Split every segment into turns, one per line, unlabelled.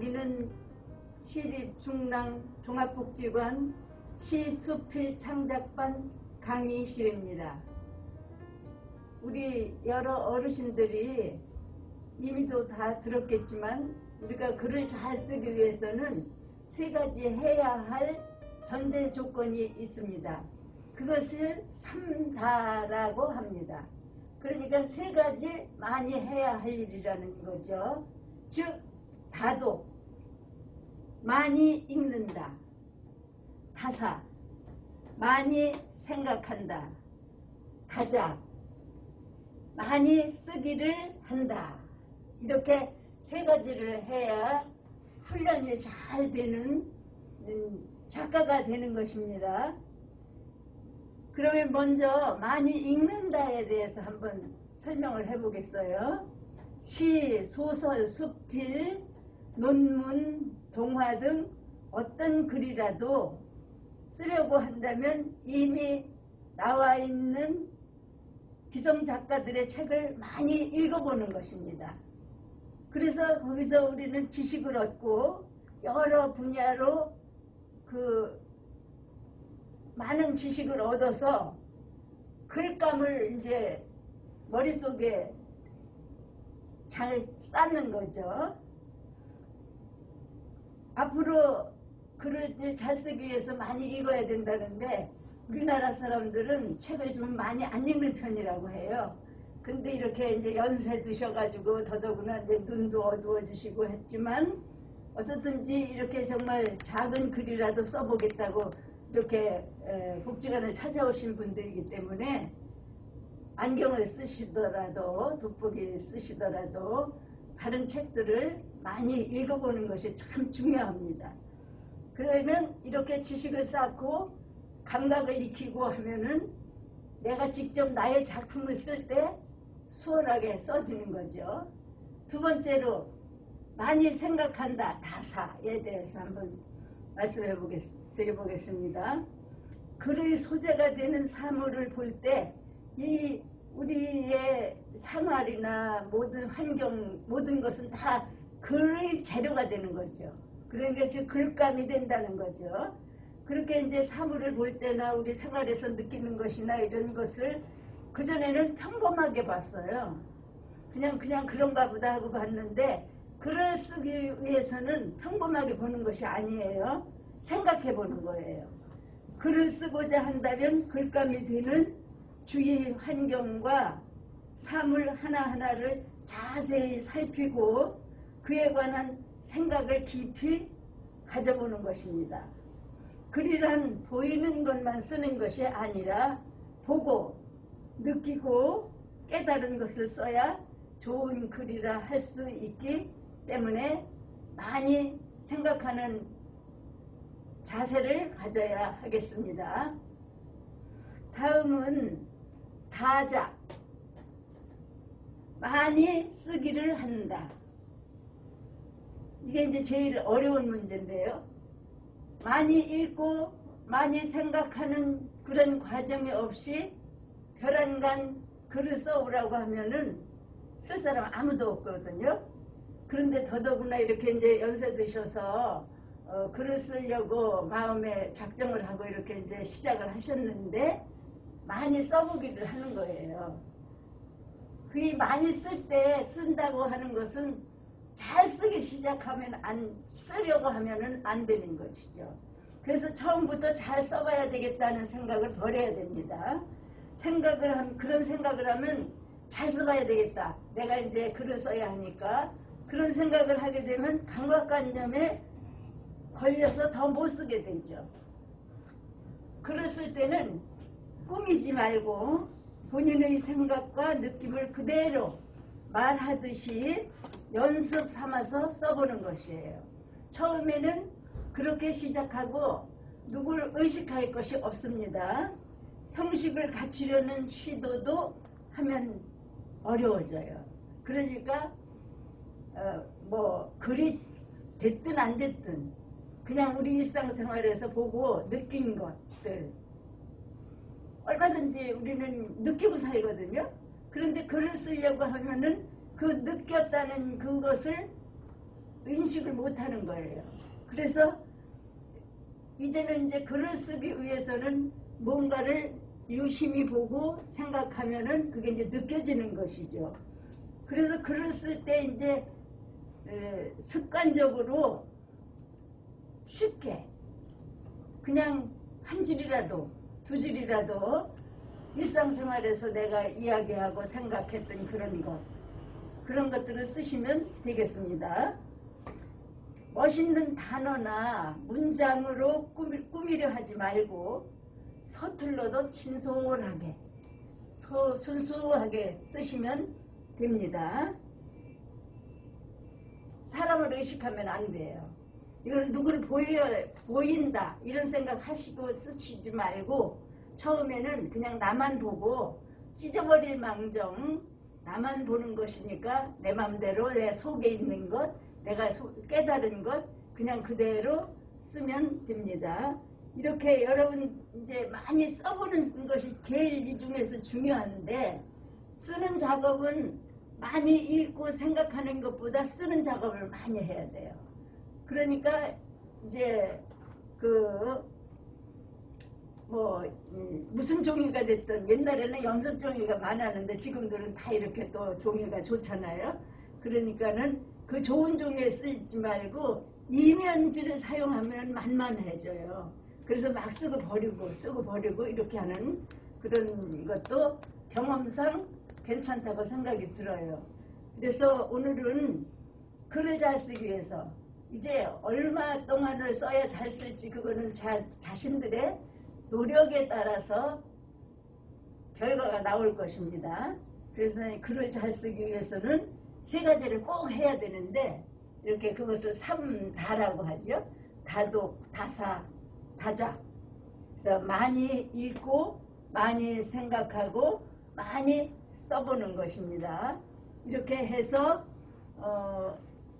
여기는 시립중랑 종합복지관 시수필 창작반 강의실입니다. 우리 여러 어르신들이 이미도 다 들었겠지만 우리가 글을 잘 쓰기 위해서는 세 가지 해야 할 전제 조건이 있습니다. 그것을 삼다라고 합니다. 그러니까 세 가지 많이 해야 할 일이라는 거죠. 즉 다독, 많이 읽는다. 다사, 많이 생각한다. 다작, 많이 쓰기를 한다. 이렇게 세 가지를 해야 훈련이 잘 되는 작가가 되는 것입니다. 그러면 먼저 많이 읽는다에 대해서 한번 설명을 해보겠어요. 시, 소설, 수필, 논문, 동화 등 어떤 글이라도 쓰려고 한다면 이미 나와 있는 기성작가들의 책을 많이 읽어보는 것입니다. 그래서 거기서 우리는 지식을 얻고 여러 분야로 많은 지식을 얻어서 글감을 이제 머릿속에 잘 쌓는 거죠. 앞으로 글을 잘 쓰기 위해서 많이 읽어야 된다는데 우리나라 사람들은 책을 좀 많이 안 읽는 편이라고 해요. 근데 이렇게 이제 연세 드셔가지고 더더구나 이제 눈도 어두워지시고 했지만 어떻든지 이렇게 정말 작은 글이라도 써보겠다고 이렇게 복지관을 찾아오신 분들이기 때문에 안경을 쓰시더라도 돋보기 쓰시더라도 다른 책들을 많이 읽어보는 것이 참 중요합니다. 그러면 이렇게 지식을 쌓고 감각을 익히고 하면은 내가 직접 나의 작품을 쓸 때 수월하게 써지는 거죠. 두 번째로 많이 생각한다. 다사에 대해서 한번 말씀해 드려보겠습니다. 글의 소재가 되는 사물을 볼 때 이 우리의 생활이나 모든 환경 모든 것은 다 글의 재료가 되는 거죠. 그러니까 즉 글감이 된다는 거죠. 그렇게 이제 사물을 볼 때나 우리 생활에서 느끼는 것이나 이런 것을 그전에는 평범하게 봤어요. 그냥 그런가 보다 하고 봤는데 글을 쓰기 위해서는 평범하게 보는 것이 아니에요. 생각해 보는 거예요. 글을 쓰고자 한다면 글감이 되는 주위 환경과 사물 하나하나를 자세히 살피고 그에 관한 생각을 깊이 가져보는 것입니다. 글이란 보이는 것만 쓰는 것이 아니라 보고 느끼고 깨달은 것을 써야 좋은 글이라 할 수 있기 때문에 많이 생각하는 자세를 가져야 하겠습니다. 다음은 다작, 많이 쓰기를 한다. 이게 이제 제일 어려운 문제인데요. 많이 읽고 많이 생각하는 그런 과정이 없이 별안간 글을 써오라고 하면은 쓸 사람 아무도 없거든요. 그런데 더더구나 이렇게 이제 연세 드셔서 글을 쓰려고 마음에 작정을 하고 이렇게 이제 시작을 하셨는데 많이 써보기를 하는 거예요. 그 많이 쓸 때 쓴다고 하는 것은 잘 쓰기 시작하면 쓰려고 하면은 안 되는 것이죠. 그래서 처음부터 잘 써봐야 되겠다는 생각을 버려야 됩니다. 그런 생각을 하면 잘 써봐야 되겠다. 내가 이제 글을 써야 하니까 그런 생각을 하게 되면 강박관념에 걸려서 더 못 쓰게 되죠. 글을 쓸 때는 꾸미지 말고 본인의 생각과 느낌을 그대로 말하듯이 연습 삼아서 써보는 것이에요. 처음에는 그렇게 시작하고 누굴 의식할 것이 없습니다. 형식을 갖추려는 시도도 하면 어려워져요. 그러니까 글이 됐든 안 됐든 그냥 우리 일상생활에서 보고 느낀 것들 얼마든지 우리는 느끼고 살거든요. 그런데 글을 쓰려고 하면은 그 느꼈다는 그것을 인식을 못하는 거예요. 그래서 이제는 이제 글을 쓰기 위해서는 뭔가를 유심히 보고 생각하면은 그게 이제 느껴지는 것이죠. 그래서 글을 쓸 때 이제 습관적으로 쉽게 그냥 한 줄이라도 두 줄이라도 일상생활에서 내가 이야기하고 생각했던 그런 것들을 쓰시면 되겠습니다. 멋있는 단어나 문장으로 꾸미려 하지 말고 서툴러도 친솔하게 순수하게 쓰시면 됩니다. 사람을 의식하면 안 돼요. 이걸 누구를 보인다 이런 생각 하시고 쓰시지 말고 처음에는 그냥 나만 보고 찢어버릴 망정 나만 보는 것이니까 내 맘대로 내 속에 있는 것 내가 깨달은 것 그냥 그대로 쓰면 됩니다. 이렇게 여러분 이제 많이 써보는 것이 제일 이 중에서 중요한데 쓰는 작업은 많이 읽고 생각하는 것보다 쓰는 작업을 많이 해야 돼요. 그러니까 이제 무슨 종이가 됐든 옛날에는 연습 종이가 많았는데 지금들은 다 이렇게 또 종이가 좋잖아요. 그러니까는 그 좋은 종이에 쓰지 말고 이면지를 사용하면 만만해져요. 그래서 막 쓰고 버리고 이렇게 하는 그런 것도 경험상 괜찮다고 생각이 들어요. 그래서 오늘은 글을 잘 쓰기 위해서 이제 얼마 동안을 써야 잘 쓸지 그거는 자신들의 노력에 따라서 결과가 나올 것입니다. 그래서 글을 잘 쓰기 위해서는 세 가지를 꼭 해야 되는데 이렇게 그것을 삼다라고 하죠. 다독, 다사, 다자. 그래서 많이 읽고 많이 생각하고 많이 써보는 것입니다. 이렇게 해서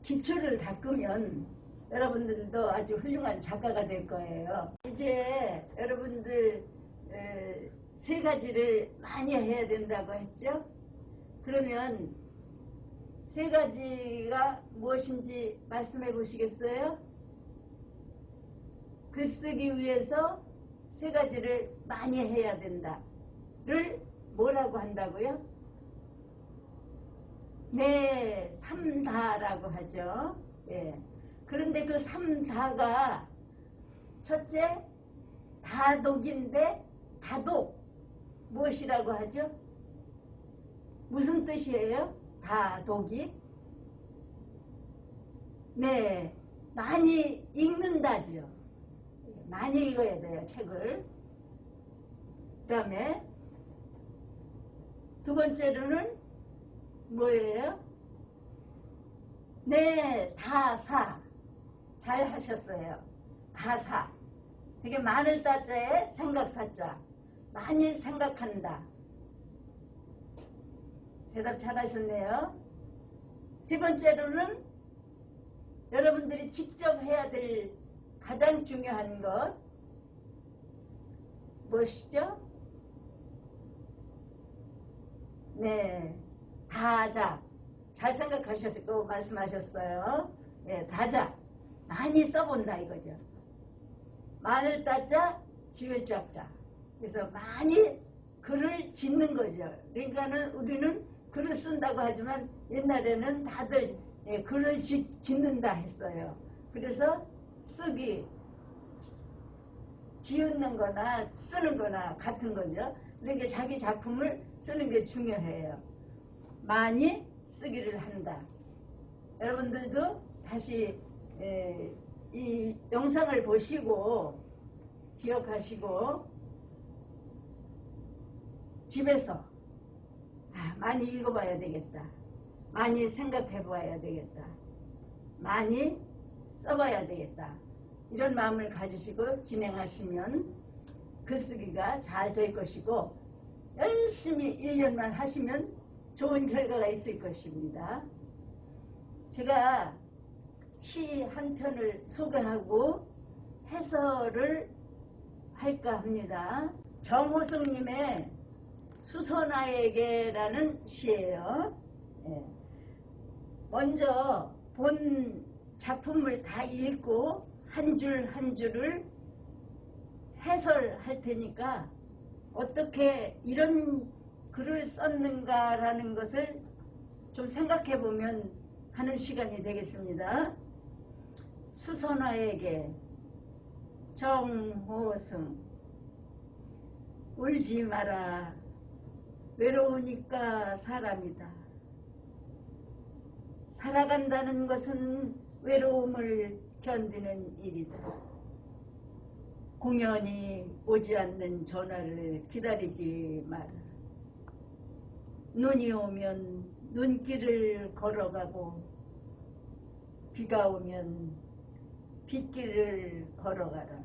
기초를 닦으면 여러분들도 아주 훌륭한 작가가 될 거예요. 이제 여러분들 세 가지를 많이 해야 된다고 했죠. 그러면 세 가지가 무엇인지 말씀해 보시겠어요? 글 쓰기 위해서 세 가지를 많이 해야 된다를 뭐라고 한다고요? 네, 삼다라고 하죠. 예. 그런데 그 삼다가 첫째 다독인데 다독 무엇이라고 하죠? 무슨 뜻이에요? 다독이? 네, 많이 읽는다죠. 많이 읽어야 돼요, 책을. 그 다음에 두 번째로는 뭐예요? 네, 다사. 잘 하셨어요. 다사. 되게 많을 따자에 생각사자. 많이 생각한다. 대답 잘 하셨네요. 세 번째로는 여러분들이 직접 해야 될 가장 중요한 것 무엇이죠? 네, 다자. 잘 생각하셨고 말씀하셨어요. 네, 다자. 많이 써본다 이거죠. 마늘 따자, 지을 짝자. 그래서 많이 글을 짓는 거죠. 그러니까는 우리는 글을 쓴다고 하지만 옛날에는 다들 글을 짓는다 했어요. 그래서 쓰기, 지우는 거나 쓰는 거나 같은 거죠. 그러니까 자기 작품을 쓰는 게 중요해요. 많이 쓰기를 한다. 여러분들도 다시 이 영상을 보시고 기억하시고 집에서 많이 읽어봐야 되겠다. 많이 생각해봐야 되겠다. 많이 써봐야 되겠다. 이런 마음을 가지시고 진행하시면 글쓰기가 잘 될 것이고 열심히 1년만 하시면 좋은 결과가 있을 것입니다. 제가 시 한 편을 소개하고 해설을 할까 합니다. 정호성님의 수선아에게라는 시예요. 먼저 본 작품을 다 읽고 한 줄 한 줄을 해설할 테니까 어떻게 이런 글을 썼는가라는 것을 좀 생각해 보면 하는 시간이 되겠습니다. 수선화에게 정호승. 울지 마라. 외로우니까 사람이다. 살아간다는 것은 외로움을 견디는 일이다. 공연이 오지 않는 전화를 기다리지 마라. 눈이 오면 눈길을 걸어가고 비가 오면 빗길을 걸어가라.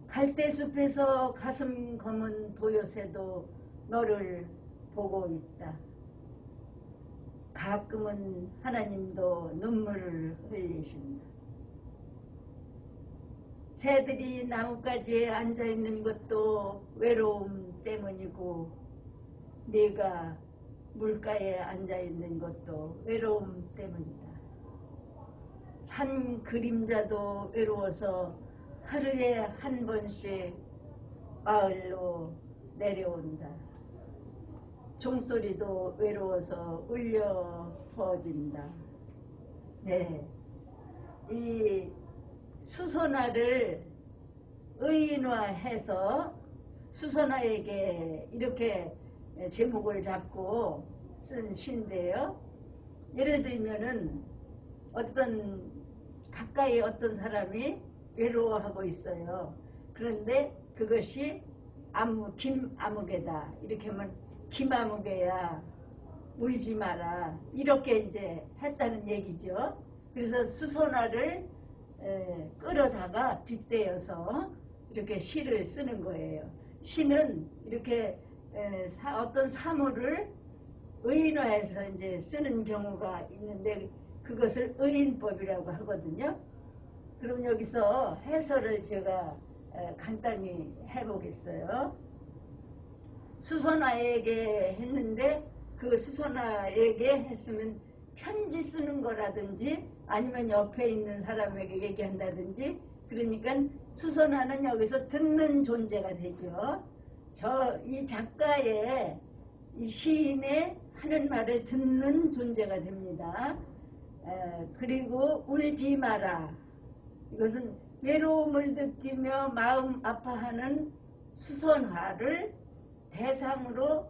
갈대숲에서 가슴 검은 도요새도 너를 보고 있다. 가끔은 하나님도 눈물을 흘리신다. 새들이 나뭇가지에 앉아있는 것도 외로움 때문이고 네가 물가에 앉아있는 것도 외로움 때문이다. 산 그림자도 외로워서 하루에 한 번씩 마을로 내려온다. 종소리도 외로워서 울려 퍼진다. 네, 이 수선화를 의인화해서 수선화에게 이렇게 제목을 잡고 쓴 시인데요. 예를 들면은 가까이 어떤 사람이 외로워하고 있어요. 그런데 그것이 김아무개다. 이렇게 하면 김아무개야 울지 마라. 이렇게 이제 했다는 얘기죠. 그래서 수선화를 끌어다가 빗대어서 이렇게 시를 쓰는 거예요. 시는 이렇게 어떤 사물을 의인화해서 이제 쓰는 경우가 있는데 그것을 의인법이라고 하거든요. 그럼 여기서 해설을 제가 간단히 해보겠어요. 수선화에게 했는데 그 수선화에게 했으면 편지 쓰는 거라든지 아니면 옆에 있는 사람에게 얘기한다든지, 그러니까 수선화는 여기서 듣는 존재가 되죠. 이 작가의 이 시인의 하는 말을 듣는 존재가 됩니다. 그리고 울지 마라. 이것은 외로움을 느끼며 마음 아파하는 수선화를 대상으로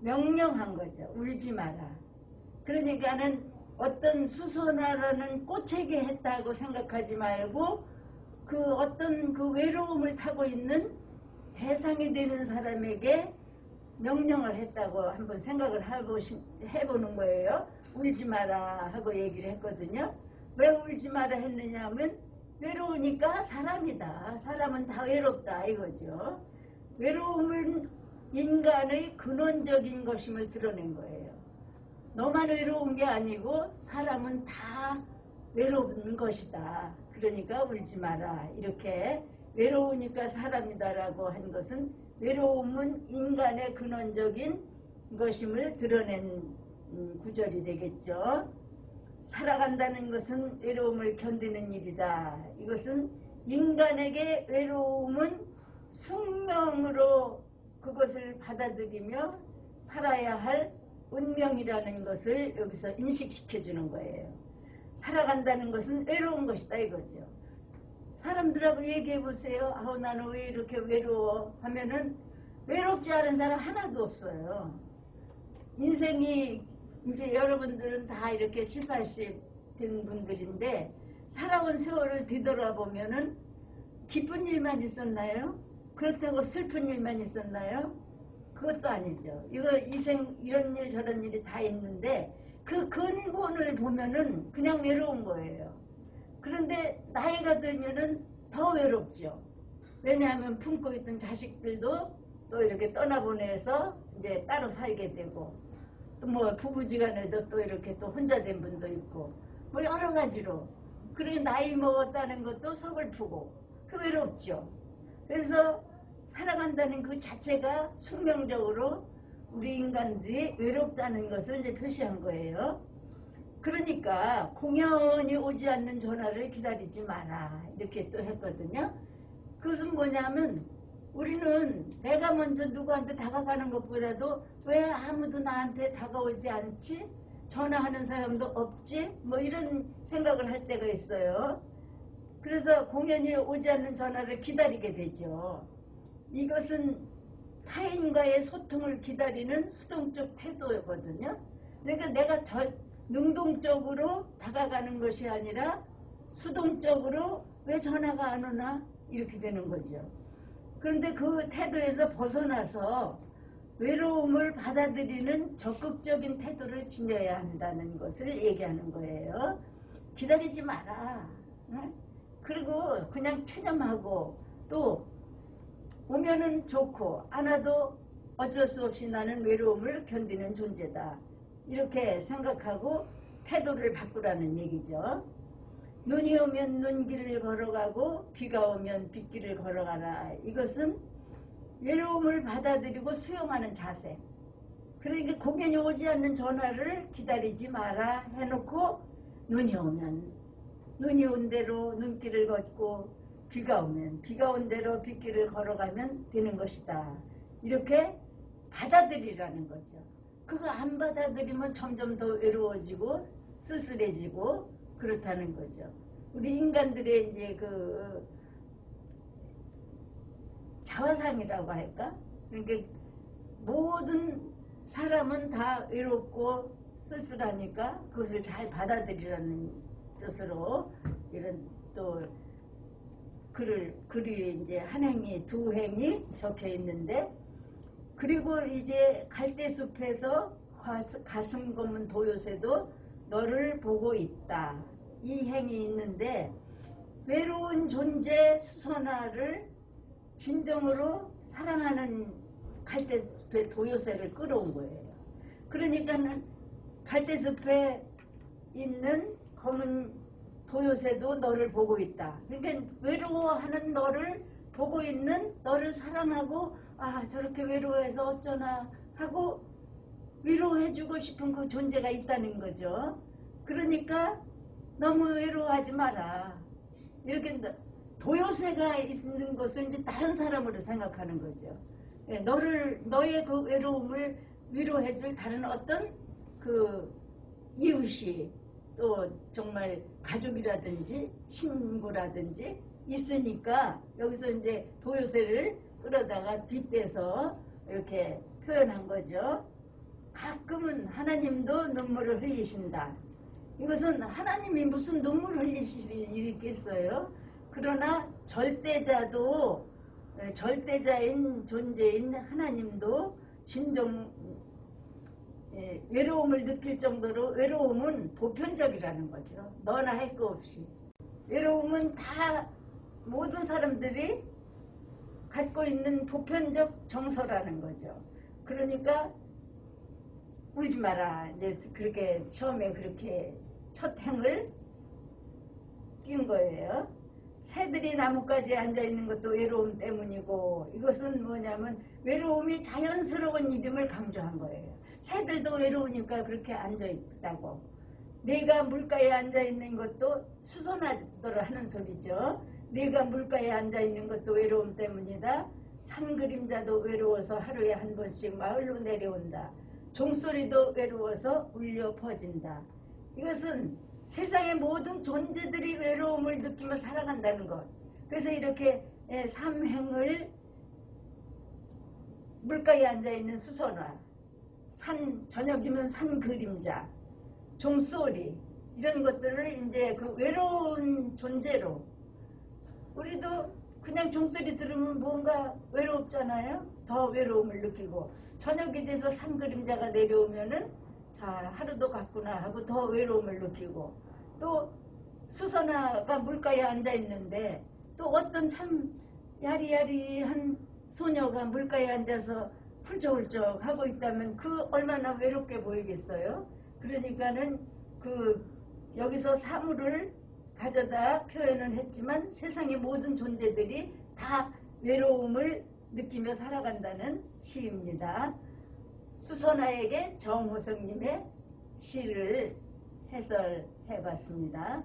명령한 거죠. 울지 마라. 그러니까는 어떤 수선화라는 꽃에게 했다고 생각하지 말고 그 외로움을 타고 있는 대상이 되는 사람에게 명령을 했다고 한번 생각을 해보는 거예요. 울지 마라 하고 얘기를 했거든요. 왜 울지 마라 했느냐 하면 외로우니까 사람이다. 사람은 다 외롭다 이거죠. 외로움은 인간의 근원적인 것임을 드러낸 거예요. 너만 외로운 게 아니고 사람은 다 외로운 것이다. 그러니까 울지 마라. 이렇게 외로우니까 사람이다라고 한 것은 외로움은 인간의 근원적인 것임을 드러낸 구절이 되겠죠. 살아간다는 것은 외로움을 견디는 일이다. 이것은 인간에게 외로움은 숙명으로 그것을 받아들이며 살아야 할 운명이라는 것을 여기서 인식시켜 주는 거예요. 살아간다는 것은 외로운 것이다 이거죠. 사람들하고 얘기해 보세요. 나는 왜 이렇게 외로워 하면은 외롭지 않은 사람 하나도 없어요. 인생이 이제 여러분들은 다 이렇게 70, 80 된 분들인데 살아온 세월을 뒤돌아보면은 기쁜 일만 있었나요? 그렇다고 슬픈 일만 있었나요? 그것도 아니죠. 이런 일 저런 일이 다 있는데 그 근본을 보면은 그냥 외로운 거예요. 그런데 나이가 들면은 더 외롭죠. 왜냐하면 품고 있던 자식들도 또 이렇게 떠나보내서 이제 따로 살게 되고, 또 뭐 부부지간에도 또 이렇게 또 혼자 된 분도 있고, 뭐 여러 가지로. 그리고 나이 먹었다는 것도 서글프고 그 외롭죠. 그래서 살아간다는 그 자체가 숙명적으로 우리 인간들이 외롭다는 것을 이제 표시한 거예요. 그러니까 공연이 오지 않는 전화를 기다리지 마라 이렇게 또 했거든요. 그것은 뭐냐면 우리는 내가 먼저 누구한테 다가가는 것보다도 왜 아무도 나한테 다가오지 않지? 전화하는 사람도 없지? 뭐 이런 생각을 할 때가 있어요. 그래서 공연이 오지 않는 전화를 기다리게 되죠. 이것은 타인과의 소통을 기다리는 수동적 태도거든요. 그러니까 내가 능동적으로 다가가는 것이 아니라 수동적으로 왜 전화가 안 오나 이렇게 되는 거죠. 그런데 그 태도에서 벗어나서 외로움을 받아들이는 적극적인 태도를 지녀야 한다는 것을 얘기하는 거예요. 기다리지 마라. 그리고 그냥 체념하고 또 오면은 좋고 안 와도 어쩔 수 없이 나는 외로움을 견디는 존재다. 이렇게 생각하고 태도를 바꾸라는 얘기죠. 눈이 오면 눈길을 걸어가고 비가 오면 빗길을 걸어가라. 이것은 외로움을 받아들이고 수용하는 자세. 그러니까 공연이 오지 않는 전화를 기다리지 마라 해놓고 눈이 오면 눈이 온 대로 눈길을 걷고 비가 오면 비가 온 대로 빗길을 걸어가면 되는 것이다. 이렇게 받아들이라는 거죠. 그거 안 받아들이면 점점 더 외로워지고 쓸쓸해지고 그렇다는 거죠. 우리 인간들의 이제 그 자화상이라고 할까? 그러니까 모든 사람은 다 외롭고 쓸쓸하니까 그것을 잘 받아들이라는 뜻으로 이런 또 글이 이제 한 행이 두 행이 적혀 있는데, 그리고 이제 갈대숲에서 가슴 검은 도요새도 너를 보고 있다. 이 행이 있는데 외로운 존재 수선화를 진정으로 사랑하는 갈대숲의 도요새를 끌어온 거예요. 그러니까는 갈대숲에 있는 검은 도요새도 너를 보고 있다. 그러니까 외로워하는 너를 보고 있는 너를 사랑하고 아 저렇게 외로워해서 어쩌나 하고 위로해주고 싶은 그 존재가 있다는 거죠. 그러니까 너무 외로워하지 마라. 이렇게 도요새가 있는 것을 이제 다른 사람으로 생각하는 거죠. 너의 그 외로움을 위로해줄 다른 어떤 그 이웃이 또 정말 가족이라든지 친구라든지 있으니까 여기서 이제 도요새를 끌어다가 빗대서 이렇게 표현한 거죠. 가끔은 하나님도 눈물을 흘리신다. 이것은 하나님이 무슨 눈물을 흘리실 일이 있겠어요? 그러나 절대자인 존재인 하나님도 진정 외로움을 느낄 정도로 외로움은 보편적이라는 거죠. 너나 할 거 없이. 외로움은 다 모든 사람들이 갖고 있는 보편적 정서라는 거죠. 그러니까 울지 마라. 이제 그렇게 처음에 그렇게 첫 행을 띈 거예요. 새들이 나뭇가지에 앉아있는 것도 외로움 때문이고, 이것은 뭐냐면 외로움이 자연스러운 일임을 강조한 거예요. 새들도 외로우니까 그렇게 앉아있다고. 내가 물가에 앉아있는 것도 수선하더라 하는 소리죠. 내가 물가에 앉아있는 것도 외로움 때문이다. 산 그림자도 외로워서 하루에 한 번씩 마을로 내려온다. 종소리도 외로워서 울려 퍼진다. 이것은 세상의 모든 존재들이 외로움을 느끼며 살아간다는 것. 그래서 이렇게 삼행을 물가에 앉아있는 수선화, 저녁이면 산 그림자, 종소리 이런 것들을 이제 그 외로운 존재로, 우리도 그냥 종소리 들으면 뭔가 외롭잖아요. 더 외로움을 느끼고 저녁이 돼서 산 그림자가 내려오면은 자 하루도 갔구나 하고 더 외로움을 느끼고, 또 수선화가 물가에 앉아 있는데 또 어떤 참 야리야리한 소녀가 물가에 앉아서 훌쩍훌쩍 하고 있다면 그 얼마나 외롭게 보이겠어요. 그러니까는 그 여기서 사물을 가져다 표현을 했지만 세상의 모든 존재들이 다 외로움을 느끼며 살아간다는 시입니다. 수선화에게 정호성님의 시를 해설해봤습니다.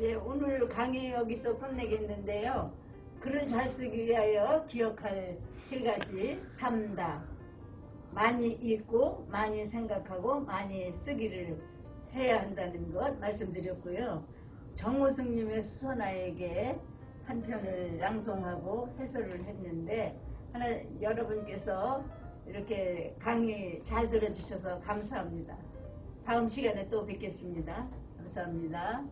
예, 오늘 강의 여기서 끝내겠는데요. 글을 잘 쓰기 위하여 기억할 세 가지 3다. 많이 읽고 많이 생각하고 많이 쓰기를 해야 한다는 것 말씀드렸고요. 정호승님의 수선화에게 한 편을 낭송하고 해설을 했는데 여러분께서 이렇게 강의 잘 들어주셔서 감사합니다. 다음 시간에 또 뵙겠습니다. 감사합니다.